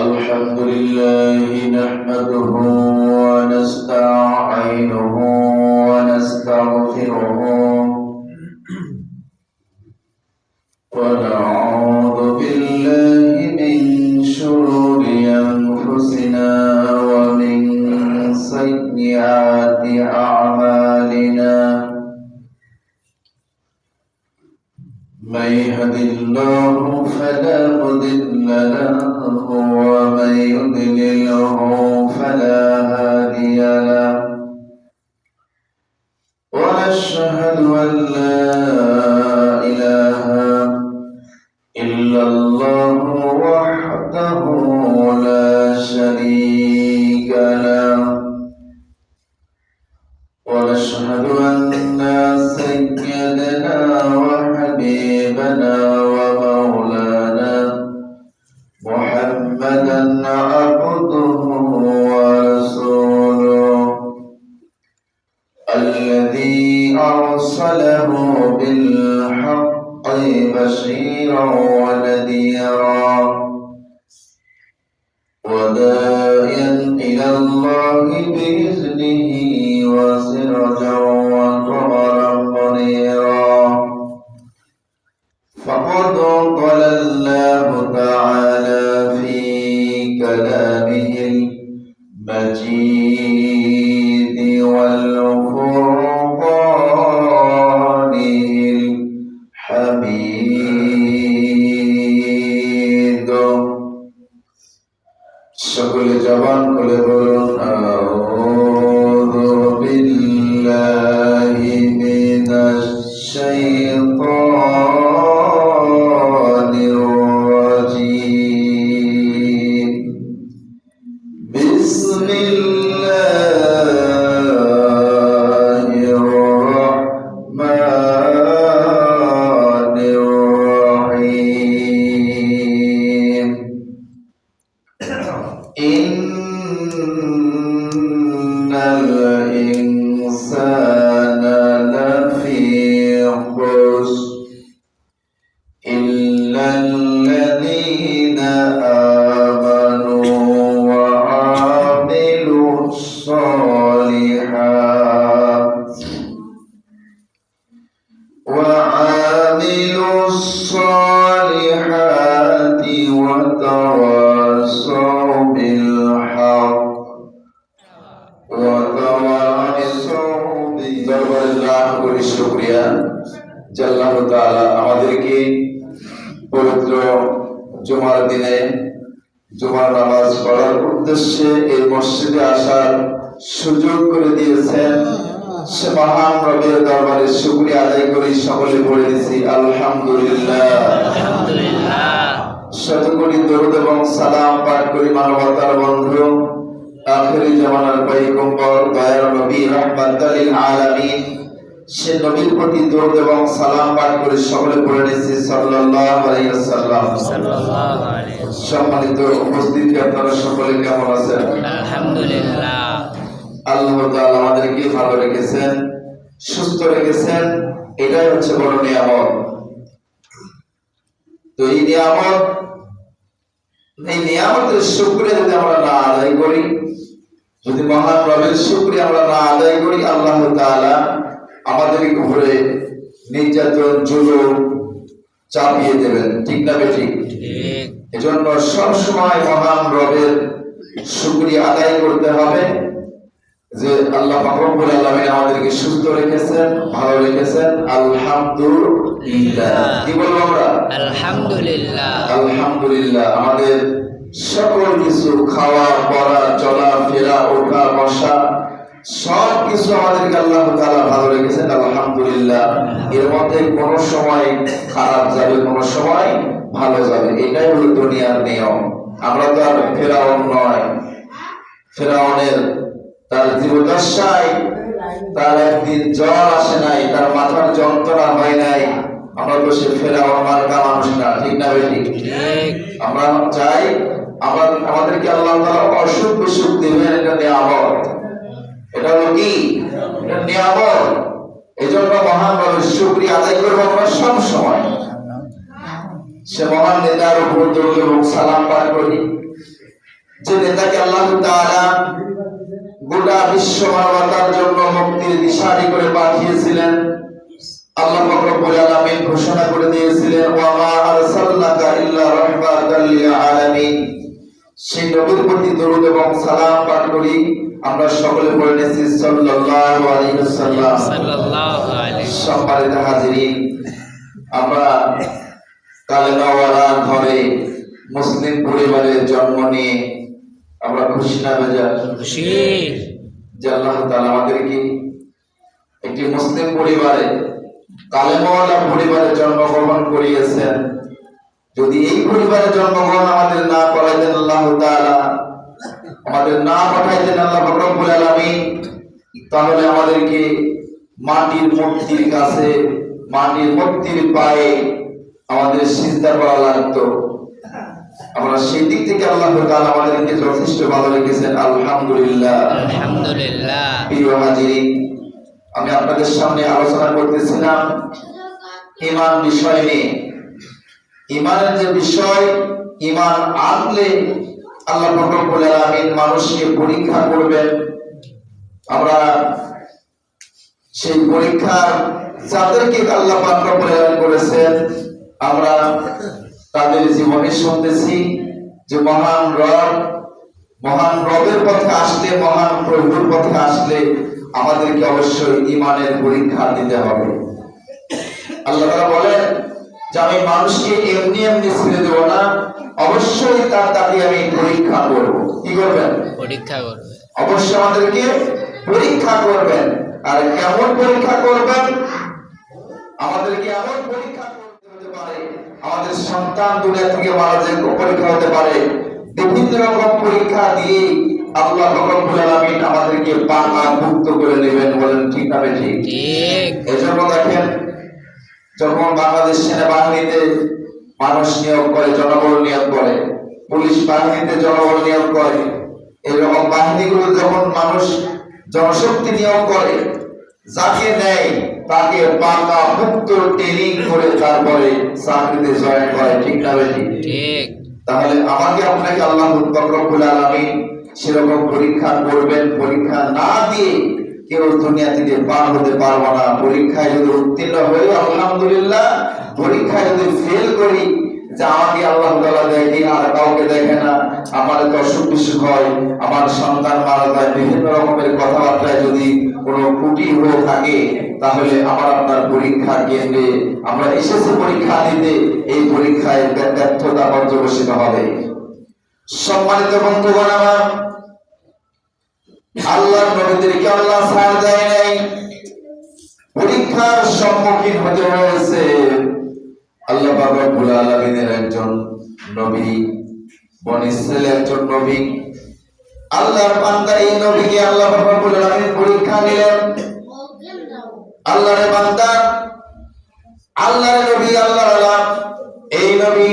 الحمد لله نحمده ونستعينه ونستغفره ونعوذ بالله من شرور أنفسنا ومن سيئات أعمالنا من يهد الله فلا مضل له ومن يضلله فلا هادي له ونشهد أن لا إله إلا الله وحده لا شريك له ونشهد أن سيدنا وحبيبنا ومولانا محمدا عبده ورسوله الذي أرسله بالحق بشيرا ونذيرا وداعيا إلى الله بإذنه وسراجا وقمرا منيرا فقد قال الله تعالى في كلامه المجيد والفرقانه الحميد সকল জবান খুলে বলুন আউযু বিল্লাহি মিনাশ শাইতানির রাজীম বিসমিল্লাহির রাহমানির রাহিম ইন্নাল ইনসানা লাফি খুসর ইল্লাল্লাযীনা আমানু ওয়া আমিলুস সালিহাতি ওয়া তাওয়াসাউ বিল হক ওয়া তাওয়াসাউ বিস-সাবর। করি শুকরিয়া যে আল্লাহ তাআলা আমাদেরকে পবিত্র জুমার দিনে জুমার নামাজ পড়ার উদ্দেশ্যে এই মসজিদে আসার সুযোগ করে দিয়েছেন। সে মহান রবের দরবারে শুকরিয়া আদায় করি, সকলে পড়ে দিছি আলহামদুলিল্লাহ। শত কোটি দরুদ এবং সালাম পাঠ করি মানবতার বন্ধু আখিরি জামানার পয়গম্বর দয়ার নবী রাহমাতুল লিল আলামিন সে নবীর প্রতি দরুদ এবং সালাম পাঠ করে সকলে পড়ে নিচ্ছি সাল্লাল্লাহু আলাইহি ওয়াসাল্লাম। সম্মানিত উপস্থিতি, আপনারা সকলে কেমন আছেন? আলহামদুলিল্লাহ। আল্লাহ তাআলা আমাদেরকে ভালো রেখেছেন, সুস্থ রেখেছেন, এটাই হচ্ছে বড় নিয়ামত। তো এই নিয়ামতের শুকরিয়া যদি আমরা না আদায় করি, যদি মহান রবের শুকরিয়া আমরা না আদায় করি, আল্লাহ তাআলা আমাদের উপরে নির্যাতন জুলুম চাপিয়ে দেবেন। ঠিক না বেঠিক? এজন্য সবসময় মহান রবের শুকরিয়া আদায় করতে হবে যে আল্লাহ পাক রব্বুল আলামিন আমাদেরকে সুস্থ রেখেছেন, ভালো রেখেছেন। আলহামদুলিল্লাহ। কি বলবো আমরা? আলহামদুলিল্লাহ। আলহামদুলিল্লাহ। আমাদের সকল কিছু খাওয়া পড়া চলা ফেরা ওঠা বসা সব কিছু আমাদেরকে আল্লাহ তাআলা ভালো রেখেছেন, আলহামদুলিল্লাহ। এর মধ্যে কোনো সময় খারাপ যাবে, কোনো সময় ভালো যাবে, এটাই হলো দুনিয়ার নিয়ম। আমরা তো আর ফেরাউন নয়। ফেরাউনের তার জীবদ্দশায় তার একদিন জ্বর আসে নাই, তার মাথার যন্ত্রণা হয় নাই। আমরা তো সে ফেরাউন মার্কা মানুষ না। ঠিক না বেটি? আমরা চাই আমাদেরকে আল্লাহ তাআলা অসুখ বিসুখ দিবেন, এটা নিয়ামত। এটা হলো কি? এটা নিয়ামত। এজন্য মহান রবের শুকরিয়া আদায় করব আমরা সব সময়। সে মহান নেতার উপর দরুদ এবং সালাম পাঠ করি, যে নেতাকে আল্লাহ তাআলা গোটা বিশ্ব মানবতার জন্য মুক্তির দিশারি করে পাঠিয়েছিলেন, আল্লাহ পাক রব্বুল আলামিন ঘোষণা করে দিয়েছিলেন, ওয়া মা আরসালনাকা ইল্লা রাহমাতাল লিল আলামিন। সেই নবীর প্রতি দরুদ এবং সালাম পাঠ করি। আমরা সকলে পড়ে নিয়েছি সাল্লাল্লাহু আলাইহি ওয়াসাল্লাম। সাল্লাল্লাহু আলাইহি। সম্মানিত হাজিরিন, আমরা কালেমাওয়ালা ঘরে মুসলিম পরিবারে জন্ম নিয়ে আমরা খুশি না বেজার? খুশি। যে আল্লাহ তাআলা আমাদেরকে একটি মুসলিম পরিবারে, কালেমাওয়ালা পরিবারে জন্মগ্রহণ করিয়েছেন। যদি এই পরিবারে জন্মগ্রহণ আমাদের না করাইতেন আল্লাহ তাআলা, আমাদের না পাঠাইতেন আল্লাহ রব্বুল আলামিন, তাহলে আমাদেরকে মাটির মূর্তির কাছে, মাটির মূর্তির পায়ে আমাদের সিজদা করা লাগতো। আমরা সেই দিক থেকে আল্লাহ তাআলা আমাদেরকে যথেষ্ট ভালো রেখেছেন, আলহামদুলিল্লাহ। আলহামদুলিল্লাহ। প্রিয় হাজিরিন, আমি আপনাদের সামনে আলোচনা করতেছিলাম ঈমান বিষয় নিয়ে। ঈমানের যে বিষয়, ঈমান আনলে আল্লাহ রব্বুল আলামিন মানুষকে পরীক্ষা করবেন। আমরা সেই পরীক্ষা যাদেরকে আল্লাহ পাক রব্বুল আলামিন করেছেন, আমরা তাদের জীবনে শুনতেছি যে মহান রবের পথে আসলে, মহান প্রভুর পথে আসলে আমাদেরকে অবশ্যই ঈমানের পরীক্ষা দিতে হবে। আল্লাহ তাআলা বলেন যে আমি মানুষকে এমনি এমনি ছেড়ে দেব না, অবশ্যই তাকে আমি পরীক্ষা করব। কি করবেন? পরীক্ষা করবে। অবশ্যই আমাদেরকে পরীক্ষা করবেন। আর কেমন পরীক্ষা করবেন? আমাদেরকে এমন পরীক্ষা করতে হতে পারে, আমাদের সন্তান দুনিয়া থেকে মারা যায় পরীক্ষা হতে পারে। বিভিন্ন রকম পরীক্ষা দিয়ে আল্লাহ রব্বুল আলামিন আমাদেরকে পাকা মুক্ত করে নেবেন। বলেন ঠিক না ঠিক? ঠিক। এজন্য দেখেন, যখন বাংলাদেশ সেনাবাহিনীতে মানুষ নিয়োগ করে, জনবল নিয়োগ করে, পুলিশ বাহিনীতে জনবল নিয়োগ করে, এরকম বাহিনীগুলো যখন মানুষ জনশক্তি নিয়োগ করে, যাকে নেয় তাকে পাকা মুক্ত ট্রেনিং করে তারপরে চাকরিতে জয়েন করে। ঠিক না ঠিক? ঠিক। তাহলে আমাকে আপনাকে আল্লাহ রব্বুল আলামিন সেরকম পরীক্ষা করবেন। পরীক্ষা না দিয়ে কেউ দুনিয়া থেকে পার হতে পারবো না। পরীক্ষায় যদি উত্তীর্ণ হই আলহামদুলিল্লাহ, পরীক্ষায় যদি ফেল করি, যে আমাকে আল্লাহ তাআলা দেখে আর কাউকে দেখে না, আমার তো অসুখ বিসুখ হয়, আমার সন্তান মারা যায়, বিভিন্ন রকমের কথাবার্তায় যদি কোনো ত্রুটি হয়ে থাকে, তাহলে আমার আপনার পরীক্ষা কেন্দ্রে আমরা এসেছি পরীক্ষা দিতে, এই পরীক্ষায় ব্যর্থতা পর্যবসিত হবে। সম্মানিত বন্ধুগণ আমার, আল্লাহর নবীদেরকে আল্লাহ ছাড় দেয় নাই, পরীক্ষার সম্মুখীন হতে হয়েছে। আল্লাহ পাক রব্বুল আলামিনের একজন নবী, বনী ইসরাইলের একজন নবী, আল্লাহর বান্দা, এই নবীকে আল্লাহ পাক রব্বুল আলামিন পরীক্ষা নিলেন। আল্লাহর বান্দা, আল্লাহর নবী, আল্লাহর আলাম, এই নবী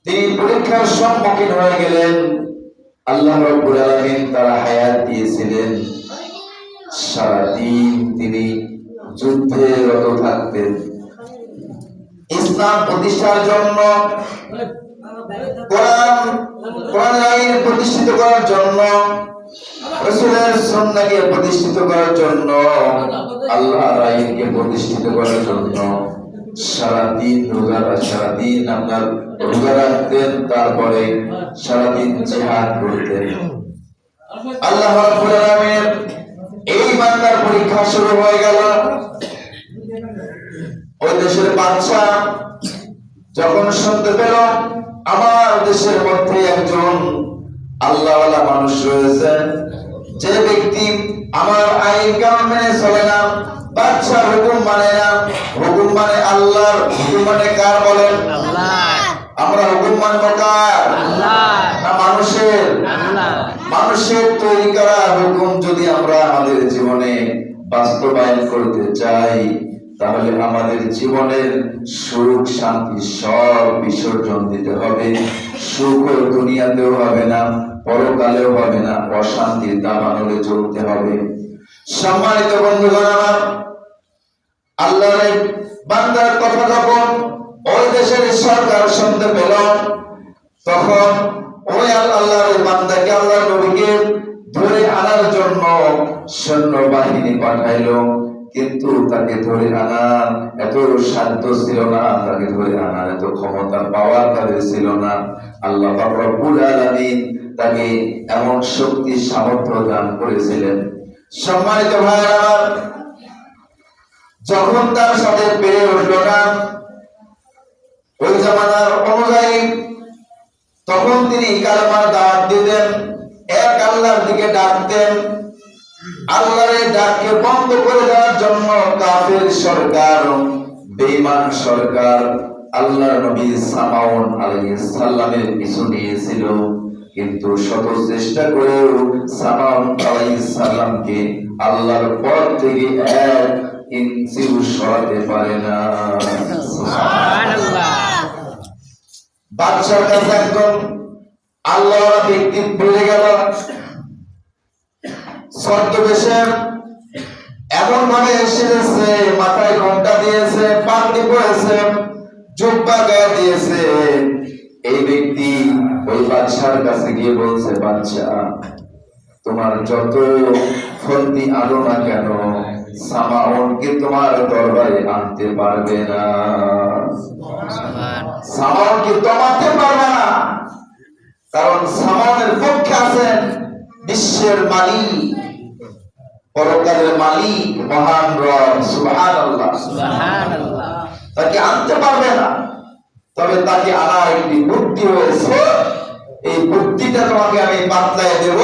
তিনি পরীক্ষার সম্মুখীন হয়ে গেলেন। আল্লাহ রাব্বুল আলামিন তার হায়াত দিয়েছিলেন, সারাদিন তিনি যুদ্ধে রত থাকতেন। ইসলাম প্রতিষ্ঠার জন্য, কোরআন আইন প্রতিষ্ঠিত করার জন্য, রাসূলের সুন্নাহকে প্রতিষ্ঠিত করার জন্য, আল্লাহর আইনকে প্রতিষ্ঠিত করার জন্য সারাদিন সারাদিন আপনার রোজা রাখতেন, তারপরে সারাদিন জিহাদ করতেন। আল্লাহ রাব্বুল আলামিনের এই বান্দার পরীক্ষা শুরু হয়ে গেল। ওই দেশের বাদশা যখন শুনতে পেল আমার দেশের মধ্যে একজন আল্লাহওয়ালা মানুষ রয়েছেন, যে ব্যক্তি আমার আইন কানুন মেনে চলে না, বাদশার হুকুম মানে না, হুকুম মানে আল্লাহর, হুকুম মানে কার বলেন? আল্লাহ। আমরা হুকুম মানব কার? আল্লাহ। না মানুষের? আল্লাহ। মানুষের তৈরি করা হুকুম যদি আমরা আমাদের জীবনে বাস্তবায়ন করতে চাই, তাহলে আমাদের জীবনের সুখ শান্তি সব বিসর্জন দিতে হবে। সুখ দুনিয়াতেও হবে না, পরকালেও হবে না, অশান্তির দাবানলে চলতে হবে। সম্মানিত বন্ধুগণ আমার, আল্লাহর বান্দার কথা যখন ওই দেশের সরকার শুনতে পেল, তখন ওই আল্লাহ তাকে ধরে আনার এত সাধ্য ছিল না, তাকে ধরে আনার এত ক্ষমতা পাওয়ার তাদের ছিল না। আল্লাহ পাক রব্বুল আলামিন তাকে এমন শক্তি সামর্থ্য দান করেছিলেন। সম্মানিত ভাইরা, যখন তার সাথে পেরে উঠল না ওই জামানার অনুযায়ী, তখন তিনি কালেমার দাওয়াত দিতেন, এক আল্লাহর দিকে ডাকতেন। আল্লাহর ডাককে বন্ধ করে দেওয়ার জন্য কাফের সরকার, বেঈমান সরকার আল্লাহর নবী সামাউন আলাইহিস সালামের পিছু নিয়েছিল, কিন্তু শত চেষ্টা করেও সামাউন আলাইহিস সালামকে আল্লাহর পথ থেকে এক ইঞ্চিও সরাতে পারে না। সুবহানাল্লাহ। বাদশার কাছে একজন আল্লাহর ব্যক্তি বলে গেল, ছদ্মবেশে এমন ভাবে এসেছে, মাথায় ঘোমটা দিয়েছে, পাগড়ি পরেছে, জুব্বা গায়ে দিয়েছে। এই ব্যক্তি ওই বাদশার কাছে গিয়ে বলছে, বাদশা, তোমার যত ফন্দি আনো না কেন, সামাউনকে তোমার দরবারে আনতে পারবে না। সামাউনকে দমাতে পারবে না, কারণ সামাউনের পক্ষে আছেন বিশ্বের মালিক, পরকালের মালিক, মহান রব। সুবহানাল্লাহ, সুবহানাল্লাহ। তাকে আনতে পারবে না। তবে তাকে আনার একটি বুদ্ধি রয়েছে, এই বুদ্ধিটা তোমাকে আমি বাতলায় দেব।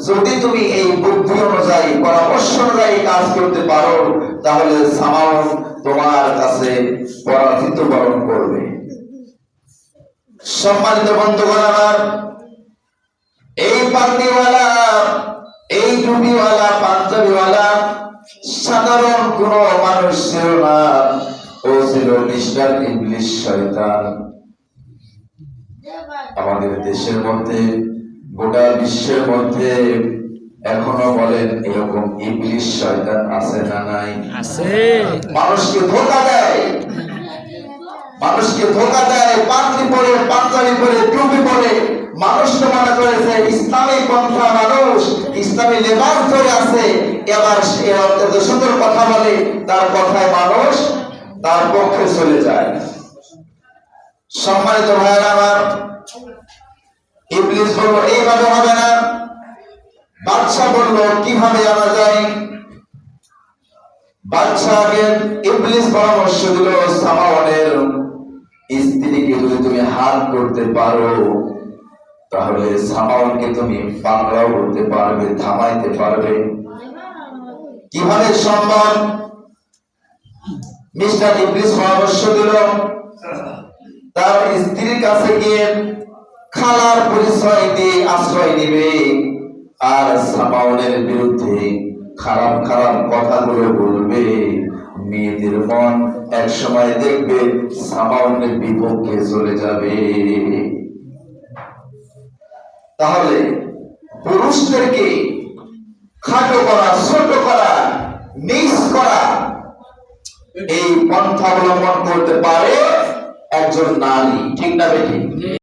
যদি তুমি এই বুদ্ধি অনুযায়ী, পরামর্শ অনুযায়ী কাজ করতে পারো, তাহলে সামাউন তোমার কাছে পরাজিত বরণ করবে। সম্মানিত বন্ধুগণ আমার, এই পাগড়িওয়ালা, এই টুপিওয়ালা, পাঞ্জাবিওয়ালা সাধারণ কোন মানুষ ছিল না, ও ছিল মিস্টার ইবলিস শয়তান। আমাদের দেশের মধ্যে, গোটা বিশ্বের মধ্যে এখনো বলেন এরকম ইবলিস শয়তান আছে না নাই? আছে। মানুষকে ধোঁকা দেয়, মানুষকে ধোঁকা দেয়, পাগড়ি পরে, পাঞ্জাবি পরে, টুপি পরে। মানুষ তো মনে করেছে ইসলামী পন্থা, মানুষ ইসলামী লেবাস ধরে আছে, এবার এত সুন্দর কথা বলে, তার কথায় মানুষ তার পক্ষে চলে যায়। সম্মানিত ভাইয়েরা আমার, ইবলিস বলল এইভাবে হবে না। বাদশা বলল কিভাবে আনা যায়? বাদশাকে ইবলিস পরামর্শ দিল, সামাউনের স্ত্রীকে যদি তুমি হাত করতে পারো, তাহলে সামাউনকে তুমি পাকড়াও করতে পারবে, থামাইতে পারবে। কিভাবে সম্ভব? মিস্টার ইবলিস পরামর্শ দিল, তার স্ত্রীর কাছে গিয়ে খালার পরিচয় দিয়ে আশ্রয় নিবে, আর সামাউনের বিরুদ্ধে খারাপ খারাপ কথাগুলো বলবে। মেয়েদের মন এক সময় দেখবে সামাউনের বিপক্ষে চলে যাবে। তাহলে পুরুষদেরকে খাটো করা, ছোট করা, নিচ করা, এই পন্থা অবলম্বন করতে পারে একজন নারী। ঠিক না বেঠিক?